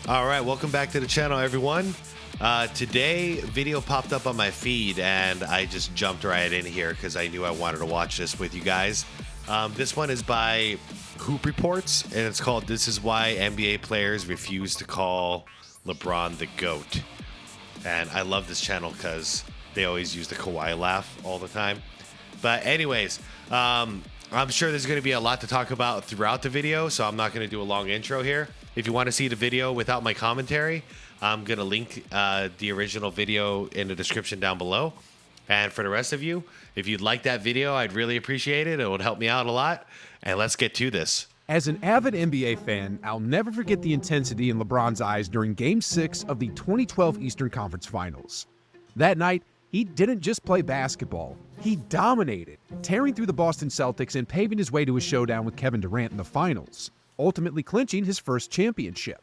All right, welcome back to the channel, everyone. Today, video popped up on my feed, and I just jumped right in here because I knew I wanted to watch this with you guys. This one is by Hoop Reports, and it's called "This is Why NBA Players Refuse to Call LeBron the GOAT." And I love this channel because they always use the Kawhi laugh all the time. But anyways, I'm sure there's going to be a lot to talk about throughout the video, so I'm not going to do a long intro here. If you want to see the video without my commentary, I'm going to link the original video in the description down below. And for the rest of you, if you'd like that video, I'd really appreciate it. It would help me out a lot. And let's get to this. As an avid NBA fan, I'll never forget the intensity in LeBron's eyes during Game 6 of the 2012 Eastern Conference Finals. That night, he didn't just play basketball. He dominated, tearing through the Boston Celtics and paving his way to a showdown with Kevin Durant in the finals, ultimately clinching his first championship.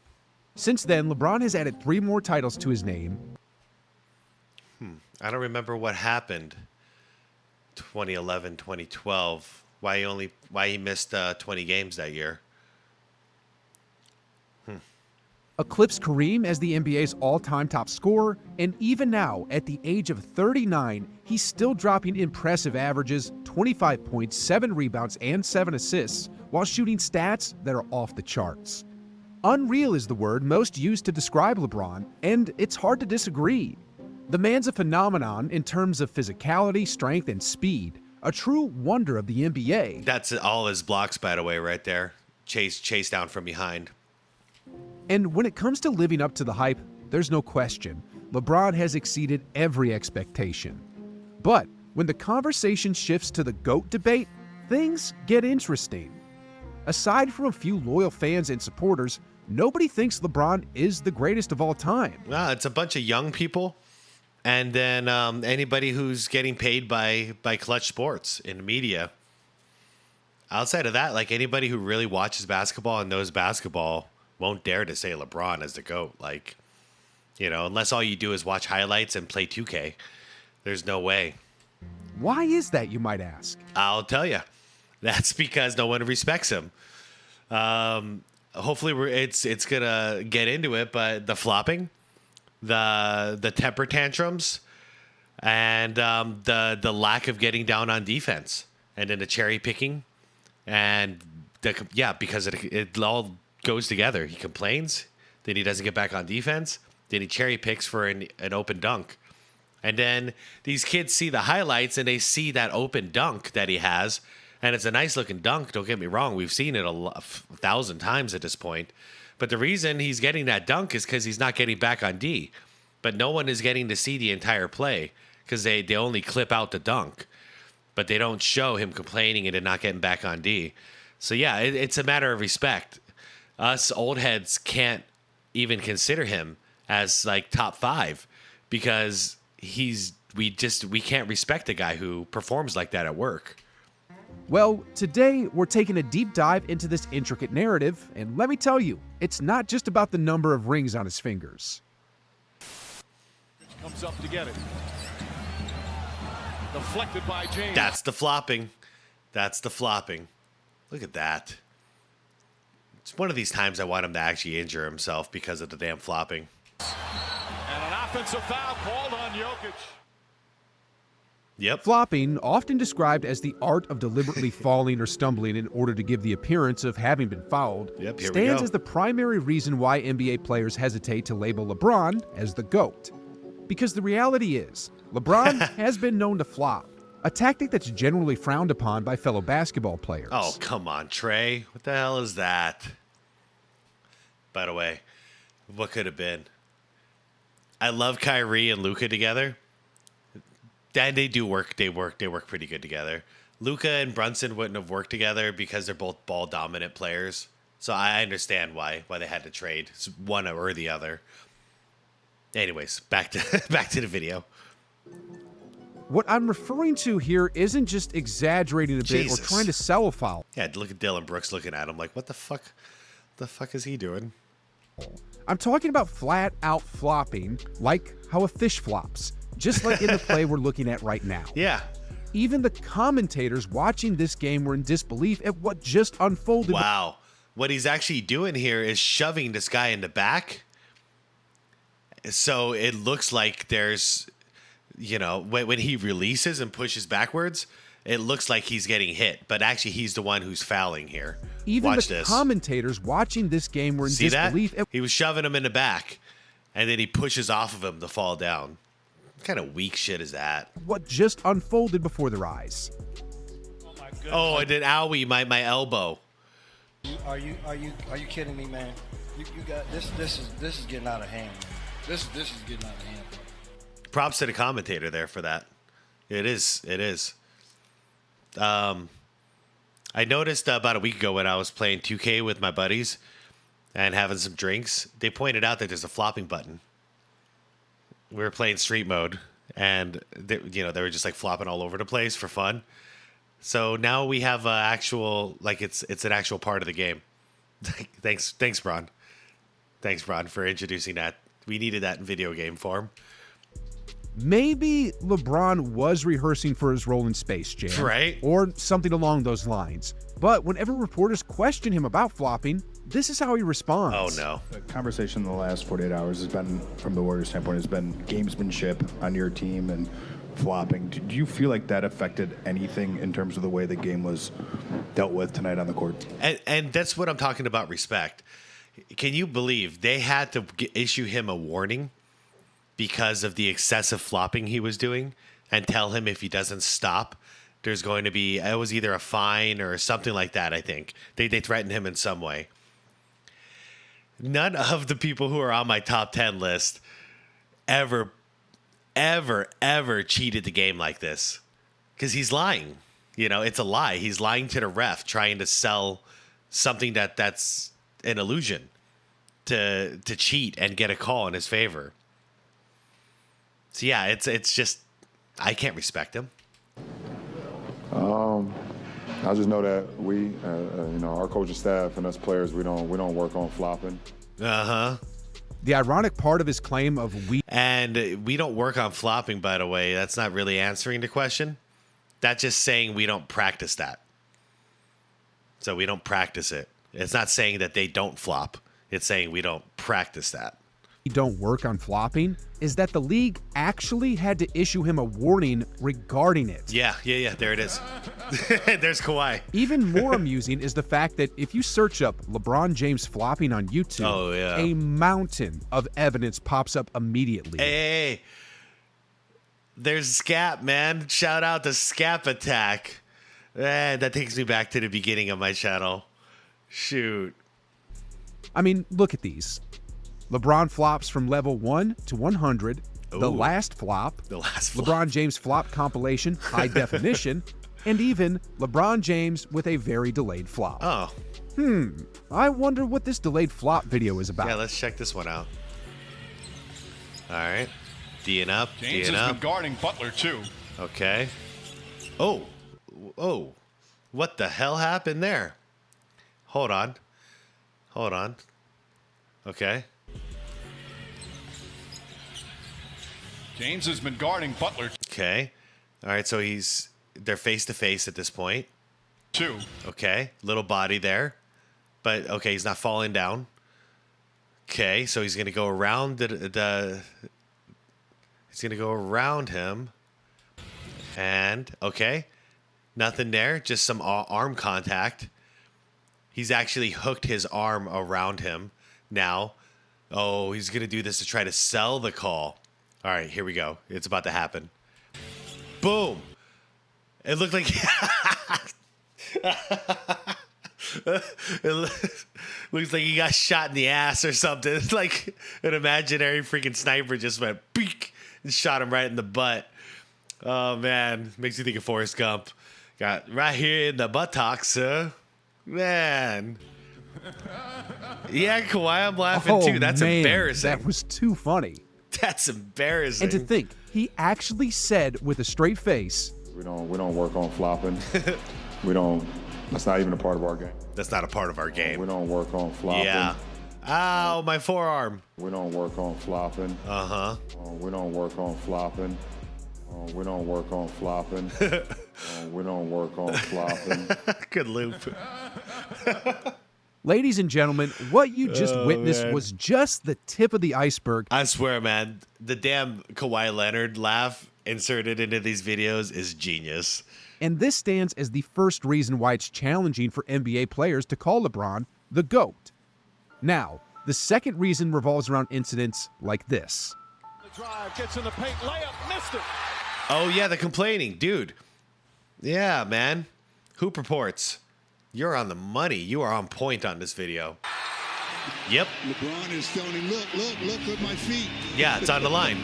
Since then, LeBron has added 3 more titles to his name. I don't remember what happened 2011, 2012. Why he missed 20 games that year. Eclipsed Kareem as the NBA's all-time top scorer, and even now, at the age of 39, he's still dropping impressive averages, 25 points, 7 rebounds, and 7 assists, while shooting stats that are off the charts. Unreal is the word most used to describe LeBron, and it's hard to disagree. The man's a phenomenon in terms of physicality, strength, and speed, a true wonder of the NBA. That's all his blocks, by the way, right there. Chase down from behind. And when it comes to living up to the hype, there's no question, LeBron has exceeded every expectation. But when the conversation shifts to the GOAT debate, things get interesting. Aside from a few loyal fans and supporters, nobody thinks LeBron is the greatest of all time. Nah, it's a bunch of young people, and then anybody who's getting paid by Clutch Sports in the media. Outside of that, like anybody who really watches basketball and knows basketball won't dare to say LeBron is the GOAT. Like, you know, unless all you do is watch highlights and play 2K. There's no way. Why is that, you might ask? I'll tell you. That's because no one respects him. Hopefully it's gonna get into it, but the flopping, the temper tantrums, and the lack of getting down on defense, and then the cherry picking, and because it all goes together. He complains, then he doesn't get back on defense, then he cherry picks for an open dunk. And then these kids see the highlights and they see that open dunk that he has, and it's a nice looking dunk, don't get me wrong, we've seen it 1,000 times at this point. But the reason he's getting that dunk is because he's not getting back on D. But no one is getting to see the entire play because they only clip out the dunk. But they don't show him complaining and not getting back on D. So yeah, it's a matter of respect. Us old heads can't even consider him as like top 5 because we can't respect a guy who performs like that at work. Well, today we're taking a deep dive into this intricate narrative, and let me tell you, it's not just about the number of rings on his fingers. Comes up to get it. Deflected by James. That's the flopping. That's the flopping. Look at that. It's one of these times I want him to actually injure himself because of the damn flopping. And an offensive foul called on Jokic. Yep. Flopping, often described as the art of deliberately falling or stumbling in order to give the appearance of having been fouled, stands as the primary reason why NBA players hesitate to label LeBron as the GOAT. Because the reality is, LeBron has been known to flop, a tactic that's generally frowned upon by fellow basketball players. Oh, come on, Trey. What the hell is that? By the way, what could have been? I love Kyrie and Luka together. They do work. They work pretty good together. Luka and Brunson wouldn't have worked together because they're both ball dominant players. So I understand why they had to trade. It's one or the other. Anyways, back to the video. What I'm referring to here isn't just exaggerating a bit or trying to sell a foul. Yeah, look at Dylan Brooks looking at him like, what the fuck? The fuck is he doing? I'm talking about flat out flopping, like how a fish flops, just like in the play we're looking at right now. Yeah. Even the commentators watching this game were in disbelief at what just unfolded. Wow. What he's actually doing here is shoving this guy in the back So it looks like there's, when he releases and pushes backwards, it looks like he's getting hit, but actually he's the one who's fouling here. Even Watch the this. commentators watching this game were in See that? disbelief. He was shoving him in the back, and then he pushes off of him to fall down. What kind of weak shit is that? What just unfolded before their eyes. Oh, I did owie my elbow. Are you kidding me, man? You got this is getting out of hand. Man. This is getting out of hand. Props to the commentator there for that. It is. I noticed about a week ago when I was playing 2K with my buddies and having some drinks, they pointed out that there's a flopping button. We were playing street mode, and they were just like flopping all over the place for fun. So now we have actual, like it's an actual part of the game. Thanks, Bron. Thanks, Bron, for introducing that. We needed that in video game form. Maybe LeBron was rehearsing for his role in Space Jam. Right. Or something along those lines. But whenever reporters question him about flopping, this is how he responds. Oh, no. The conversation in the last 48 hours has been, from the Warriors' standpoint, has been gamesmanship on your team and flopping. Do you feel like that affected anything in terms of the way the game was dealt with tonight on the court? And that's what I'm talking about, respect. Can you believe they had to issue him a warning because of the excessive flopping he was doing and tell him if he doesn't stop, there's going to be, it was either a fine or something like that, I think. They threatened him in some way. None of the people who are on my top 10 list ever cheated the game like this. Because he's lying. It's a lie. He's lying to the ref, trying to sell something that's an illusion to cheat and get a call in his favor. So yeah, it's just, I can't respect him. I just know that we, our coaching staff and us players, we don't work on flopping. The ironic part of his claim of and we don't work on flopping, by the way, that's not really answering the question. That's just saying we don't practice that. So we don't practice it. It's not saying that they don't flop. It's saying we don't practice that. don't work on flopping is that the league actually had to issue him a warning regarding it. Yeah, there it is. There's Kawhi. Even more amusing is the fact that if you search up LeBron James flopping on YouTube, a mountain of evidence pops up immediately. Hey, there's Scap, man. Shout out to Scap Attack. That takes me back to the beginning of my channel. Shoot. I mean, look at these. LeBron flops from level 1 to 100. Ooh. The last flop. LeBron James flop compilation, high definition. And even LeBron James with a very delayed flop. Oh. I wonder what this delayed flop video is about. Yeah, let's check this one out. All right. D'ing up. James has been guarding Butler, too. Okay. Oh. What the hell happened there? Hold on. Okay. James has been guarding Butler, Okay. All right, so they're face to face at this point. too. Okay. Little body there. But okay, he's not falling down. Okay, so he's going to go around he's going to go around him. And okay. Nothing there, just some arm contact. He's actually hooked his arm around him now. Oh, he's going to do this to try to sell the call. All right, here we go. It's about to happen. Boom. It looked like it looks like he got shot in the ass or something. It's like an imaginary freaking sniper just went beak and shot him right in the butt. Oh, man. Makes you think of Forrest Gump. Got right here in the buttocks, sir. Man. Yeah, Kawhi, I'm laughing too. That's embarrassing. That was too funny. That's embarrassing. And to think, he actually said with a straight face, We don't work on flopping. That's not even a part of our game. That's not a part of our game. We don't work on flopping. Yeah. Ow, my forearm. We don't work on flopping. We don't work on flopping. We don't work on flopping. We don't work on flopping. Good loop. Ladies and gentlemen, what you just witnessed was just the tip of the iceberg. I swear, man, the damn Kawhi Leonard laugh inserted into these videos is genius. And this stands as the first reason why it's challenging for NBA players to call LeBron the GOAT. Now, the second reason revolves around incidents like this. The drive gets in the paint, layup, missed it. Oh, yeah, the complaining. Dude. Yeah, man. Hoop Reports. You're on the money. You are on point on this video. Yep. LeBron is telling him, look at my feet. Yeah, it's on the line.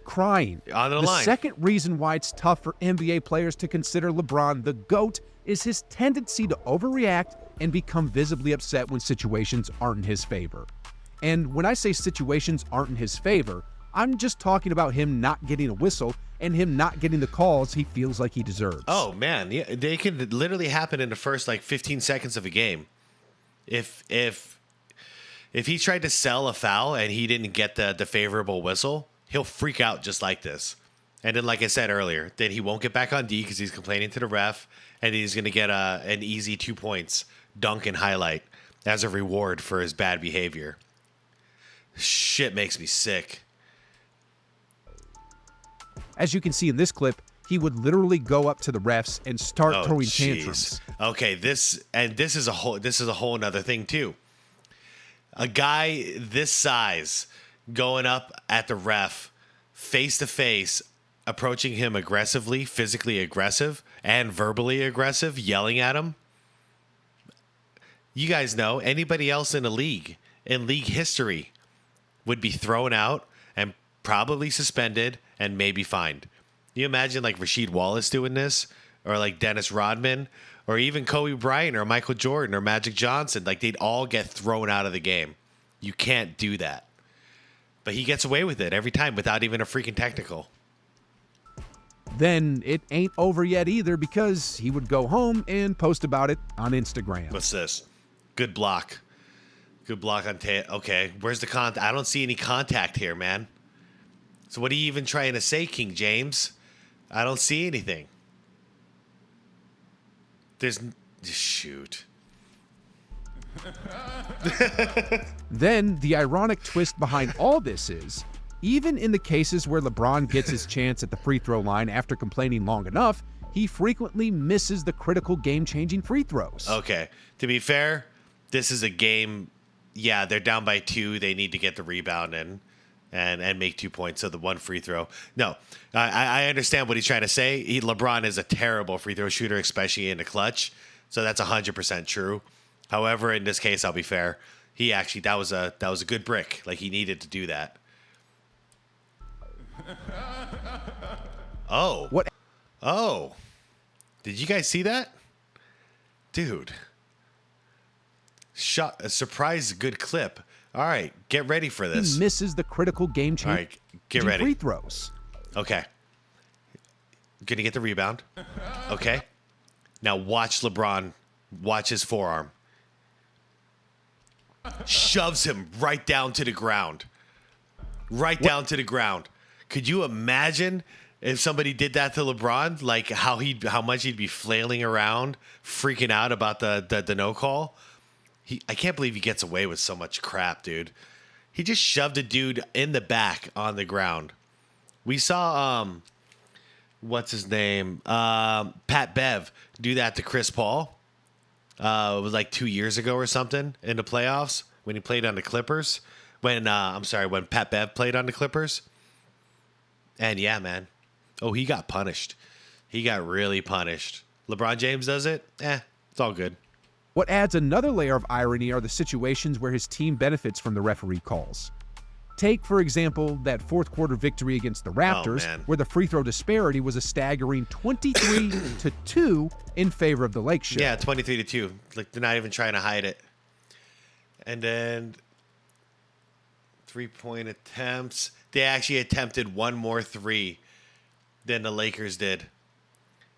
Crying. On the line. Second reason why it's tough for NBA players to consider LeBron the GOAT is his tendency to overreact and become visibly upset when situations aren't in his favor. And when I say situations aren't in his favor, I'm just talking about him not getting a whistle and him not getting the calls he feels like he deserves. Oh, man. Yeah, they can literally happen in the first, 15 seconds of a game. If he tried to sell a foul and he didn't get the favorable whistle, he'll freak out just like this. And then, like I said earlier, then he won't get back on D because he's complaining to the ref, and he's going to get an easy 2 points dunk and highlight as a reward for his bad behavior. Shit makes me sick. As you can see in this clip, he would literally go up to the refs and start throwing tantrums. Okay, this is a whole nother thing too. A guy this size going up at the ref face to face, approaching him aggressively, physically aggressive and verbally aggressive, yelling at him. You guys know anybody else in league history would be thrown out and probably suspended and maybe fined. You imagine Rasheed Wallace doing this, or Dennis Rodman, or even Kobe Bryant or Michael Jordan or Magic Johnson. They'd all get thrown out of the game. You can't do that. But he gets away with it every time without even a freaking technical. Then it ain't over yet either, because he would go home and post about it on Instagram. What's this? Good block. Good block on okay, where's the contact? I don't see any contact here, man. So what are you even trying to say, King James? I don't see anything. Shoot. Then the ironic twist behind all this is, even in the cases where LeBron gets his chance at the free throw line after complaining long enough, he frequently misses the critical game-changing free throws. Okay, to be fair, this is a game. Yeah, they're down by 2. They need to get the rebound and make 2 points. So the one free throw. No, I understand what he's trying to say. LeBron is a terrible free throw shooter, especially in the clutch. So that's 100% true. However, in this case, I'll be fair. He actually that was a good brick. He needed to do that. Oh. What? Oh. Did you guys see that? Dude. Shot a surprise good clip. All right, get ready for this. He misses the critical game-changing All right, get ready. free throws. Okay. Gonna get the rebound. Okay. Now watch LeBron. Watch his forearm. Shoves him right down to the ground. Right down to the ground. Could you imagine if somebody did that to LeBron? How much he'd be flailing around, freaking out about the no call? I can't believe he gets away with so much crap, dude. He just shoved a dude in the back on the ground. We saw what's his name? Pat Bev do that to Chris Paul. It was 2 years ago or something in the playoffs when he played on the Clippers. When Pat Bev played on the Clippers. And yeah, man. Oh, he got punished. He got really punished. LeBron James does it? It's all good. What adds another layer of irony are the situations where his team benefits from the referee calls. Take, for example, that fourth quarter victory against the Raptors, where the free throw disparity was a staggering 23-2 in favor of the Lake Show. Yeah, 23-2. They're not even trying to hide it. And then 3-point attempts. They actually attempted one more 3 than the Lakers did.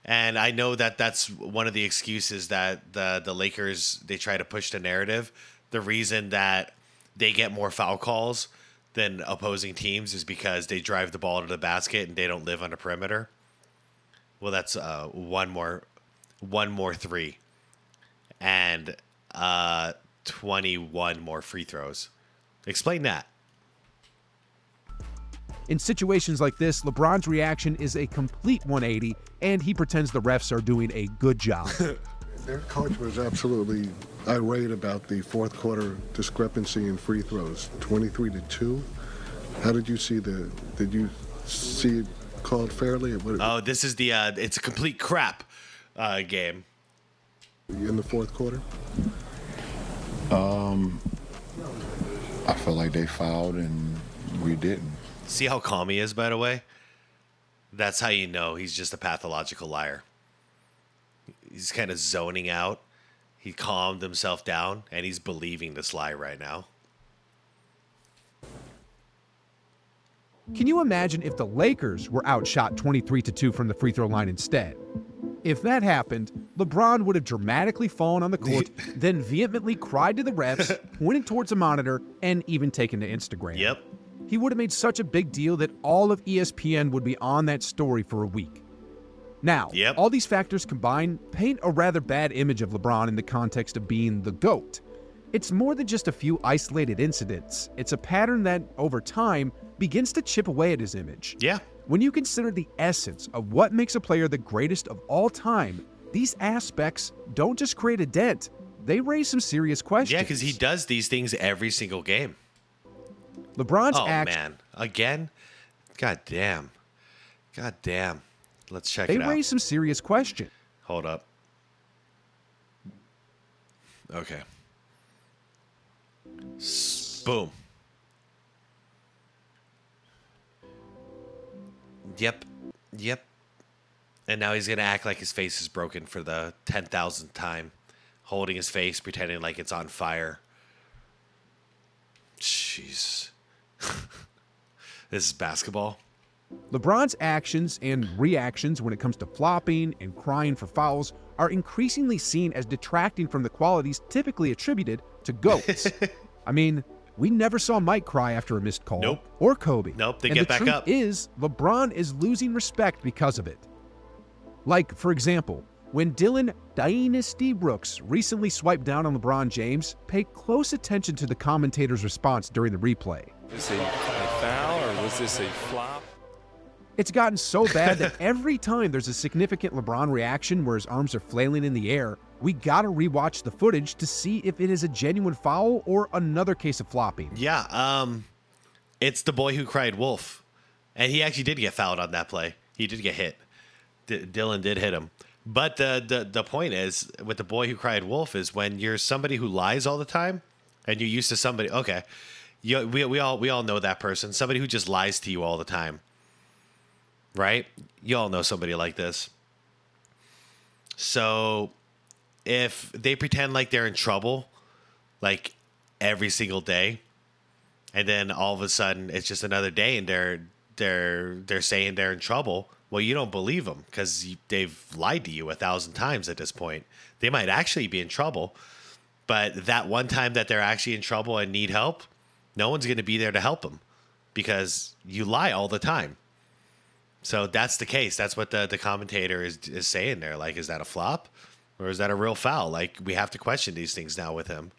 And I know that that's one of the excuses that the Lakers, they try to push the narrative. The reason that they get more foul calls than opposing teams is because they drive the ball to the basket and they don't live on the perimeter. Well, that's one more 3. And 21 more free throws. Explain that. In situations like this, LeBron's reaction is a complete 180, and he pretends the refs are doing a good job. Their coach was absolutely irate about the fourth quarter discrepancy in free throws, 23-2. How did you see did you see it called fairly? Oh, this is the, it's a complete crap game. In the fourth quarter? I felt like they fouled and we didn't. See how calm he is, by the way? That's how you know he's just a pathological liar. He's kind of zoning out. He calmed himself down, and he's believing this lie right now. Can you imagine if the Lakers were outshot 23-2 from the free throw line instead? If that happened, LeBron would have dramatically fallen on the court, then vehemently cried to the refs, pointed towards a monitor, and even taken to Instagram. Yep. He would have made such a big deal that all of ESPN would be on that story for a week. Now, all these factors combined paint a rather bad image of LeBron in the context of being the GOAT. It's more than just a few isolated incidents. It's a pattern that, over time, begins to chip away at his image. Yeah. When you consider the essence of what makes a player the greatest of all time, these aspects don't just create a dent, they raise some serious questions. Yeah, because he does these things every single game. LeBron's man. Again? God damn. Let's check it out. They raise some serious questions. Hold up. Okay. Boom. Yep. And now he's going to act like his face is broken for the 10,000th time. Holding his face, pretending like it's on fire. Jeez. This is basketball. LeBron's actions and reactions when it comes to flopping and crying for fouls are increasingly seen as detracting from the qualities typically attributed to GOATs. I mean, we never saw Mike cry after a missed call. Nope. Or Kobe. Nope, they and get back truth up. Is LeBron is losing respect because of it. Like, for example, when Dylan Dynasty Brooks recently swiped down on LeBron James, pay close attention to the commentator's response during the replay. Was this a foul or was this a flop? It's gotten so bad that every time there's a significant LeBron reaction where his arms are flailing in the air, we gotta rewatch the footage to see if it is a genuine foul or another case of flopping. Yeah, it's the boy who cried wolf. And he actually did get fouled on that play. He did get hit. Dylan did hit him. But the point is, with the boy who cried wolf, is when you're somebody who lies all the time and you're used to somebody, okay, we all know that person, somebody who just lies to you all the time. Right? You all know somebody like this. So if they pretend like they're in trouble, like every single day, and then all of a sudden it's just another day and they're saying they're in trouble, well, you don't believe them because they've lied to you 1,000 times at this point. They might actually be in trouble, but that one time that they're actually in trouble and need help, no one's going to be there to help them because you lie all the time. So that's the case. That's what the commentator is saying there. Like, is that a flop or is that a real foul? Like, we have to question these things now with him.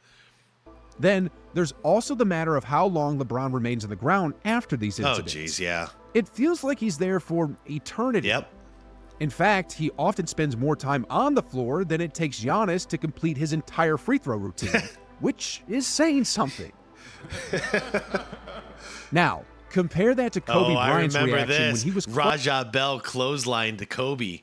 Then there's also the matter of how long LeBron remains on the ground after these incidents. Oh, geez, yeah. It feels like he's there for eternity. Yep. In fact, he often spends more time on the floor than it takes Giannis to complete his entire free throw routine, which is saying something. Now, compare that to Kobe Bryant's reaction when he was Raja Bell clotheslined to Kobe,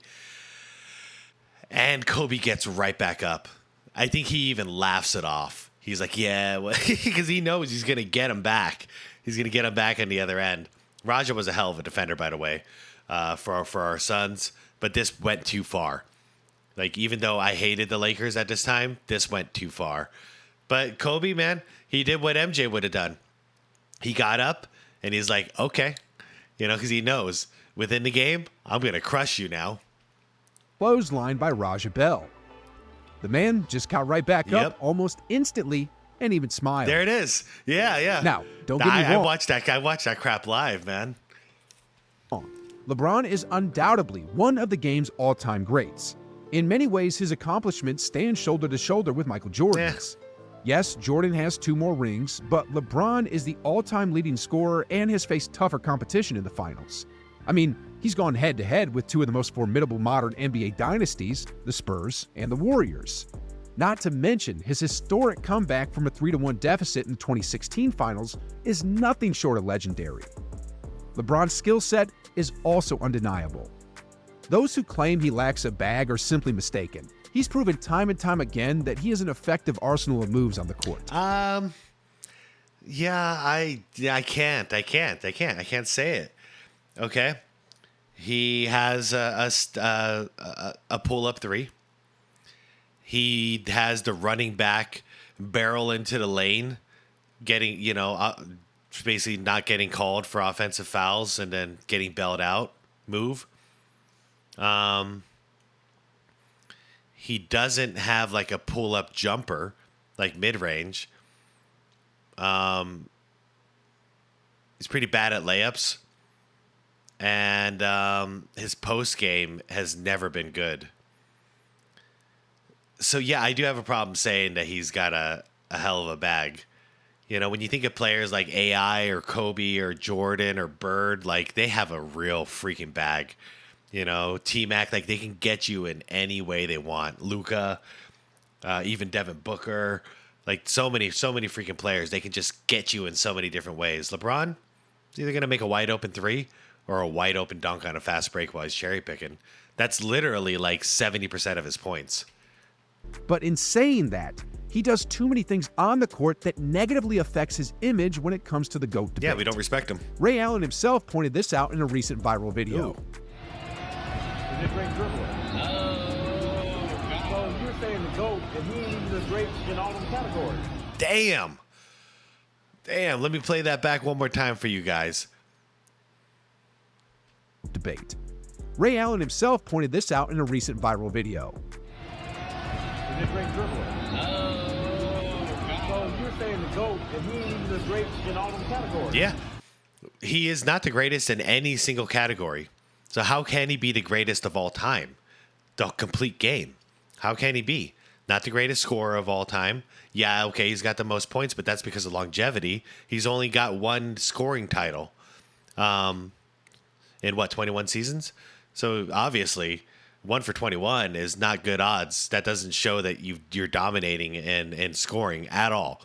and Kobe gets right back up. I think he even laughs it off. He's like, yeah, because he knows he's going to get him back. He's going to get him back on the other end. Raja was a hell of a defender, by the way, for our Suns, but this went too far. Like, even though I hated the Lakers at this time, this went too far. But Kobe, man, he did what MJ would have done. He got up, and he's like, okay, because he knows within the game, I'm going to crush you now. Clotheslined by Raja Bell. The man just got right back up almost instantly and even smiled. There it is. Yeah. Now, don't get me wrong. I watched that crap live, man. LeBron is undoubtedly one of the game's all-time greats. In many ways, his accomplishments stand shoulder to shoulder with Michael Jordan's. Yes, Jordan has 2 more rings, but LeBron is the all-time leading scorer and has faced tougher competition in the finals. I mean, he's gone head-to-head with 2 of the most formidable modern NBA dynasties, the Spurs and the Warriors. Not to mention, his historic comeback from a 3-1 deficit in the 2016 finals is nothing short of legendary. LeBron's skill set is also undeniable. Those who claim he lacks a bag are simply mistaken. He's proven time and time again that he has an effective arsenal of moves on the court. Yeah, I can't say it. Okay. He has a pull-up 3. He has the running back barrel into the lane, getting, basically not getting called for offensive fouls and then getting bailed out move. He doesn't have like a pull-up jumper, like mid-range. He's pretty bad at layups. And his post game has never been good. So, yeah, I do have a problem saying that he's got a hell of a bag. When you think of players like AI or Kobe or Jordan or Bird, like they have a real freaking bag. T-Mac, like they can get you in any way they want. Luka, even Devin Booker, like so many freaking players. They can just get you in so many different ways. LeBron, is either going to make a wide open 3 or a wide open dunk on a fast break while he's cherry picking. That's literally like 70% of his points. But in saying that, he does too many things on the court that negatively affects his image when it comes to the GOAT debate. Yeah, we don't respect him. Ray Allen himself pointed this out in a recent viral video. Is it great dribbler? So you're saying the GOAT, and he ain't even the great in all them categories. Damn. Let me play that back one more time for you guys. Debate. Ray Allen himself pointed this out in a recent viral video. Is it great dribbler? So you're saying the GOAT, and he ain't even the great in all them categories. Yeah. He is not the greatest in any single category. So how can he be the greatest of all time? The complete game. How can he be? Not the greatest scorer of all time. Yeah, okay, he's got the most points, but that's because of longevity. He's only got 1 scoring title in 21 seasons? So obviously, 1 for 21 is not good odds. That doesn't show that you're dominating in scoring at all.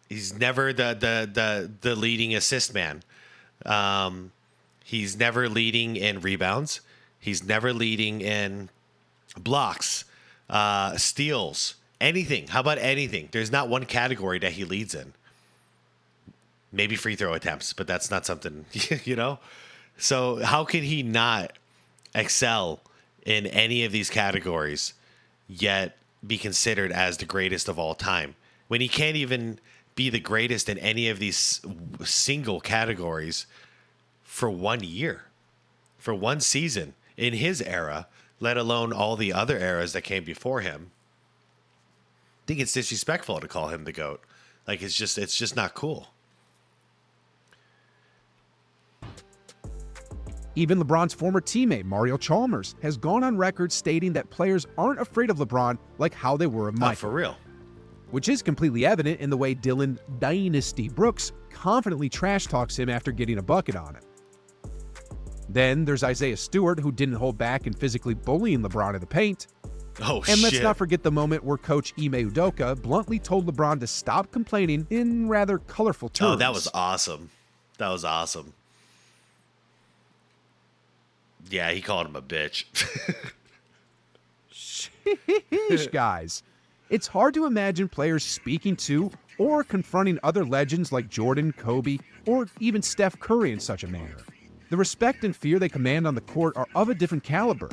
He's never the leading assist man. He's never leading in rebounds. He's never leading in blocks, steals, anything. How about anything? There's not one category that he leads in. Maybe free throw attempts, but that's not something, So how can he not excel in any of these categories, yet be considered as the greatest of all time? When he can't even be the greatest in any of these single categories for 1 year, for 1 season in his era, let alone all the other eras that came before him. I think it's disrespectful to call him the GOAT. Like, it's just not cool. Even LeBron's former teammate, Mario Chalmers, has gone on record stating that players aren't afraid of LeBron like how they were of Michael. Oh, for real. Which is completely evident in the way Dylan Dynasty Brooks confidently trash talks him after getting a bucket on him. Then there's Isaiah Stewart, who didn't hold back in physically bullying LeBron in the paint. Oh, and let's shit. not forget the moment where Coach Ime Udoka bluntly told LeBron to stop complaining in rather colorful terms. Oh, that was awesome. That was awesome. Yeah, he called him a bitch. Sheesh, guys. It's hard to imagine players speaking to or confronting other legends like Jordan, Kobe, or even Steph Curry in such a manner. The respect and fear they command on the court are of a different caliber.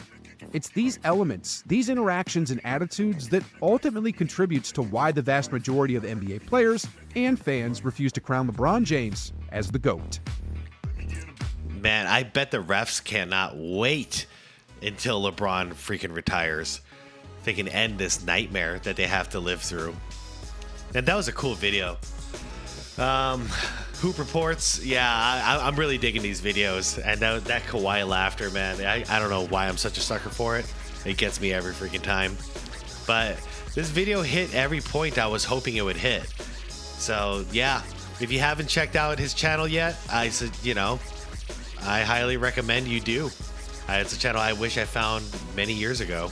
It's these elements, these interactions and attitudes that ultimately contributes to why the vast majority of NBA players and fans refuse to crown LeBron James as the GOAT. Man, I bet the refs cannot wait until LeBron freaking retires. They can end this nightmare that they have to live through. And that was a cool video. Hoop Reports, yeah, I'm really digging these videos. And that Kawhi laughter, man, I don't know why I'm such a sucker for it. It gets me every freaking time. But this video hit every point I was hoping it would hit. So yeah, if you haven't checked out his channel yet, I highly recommend you do. It's a channel I wish I found many years ago.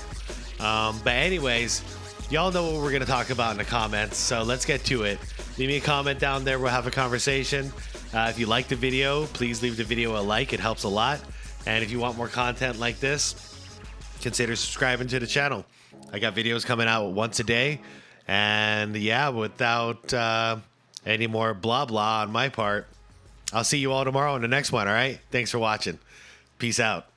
But anyways, y'all know what we're going to talk about in the comments, so let's get to it. Leave me a comment down there. We'll have a conversation. If you like the video, please leave the video a like. It helps a lot. And if you want more content like this, consider subscribing to the channel. I got videos coming out once a day. And yeah, without any more blah blah on my part, I'll see you all tomorrow on the next one, all right? Thanks for watching. Peace out.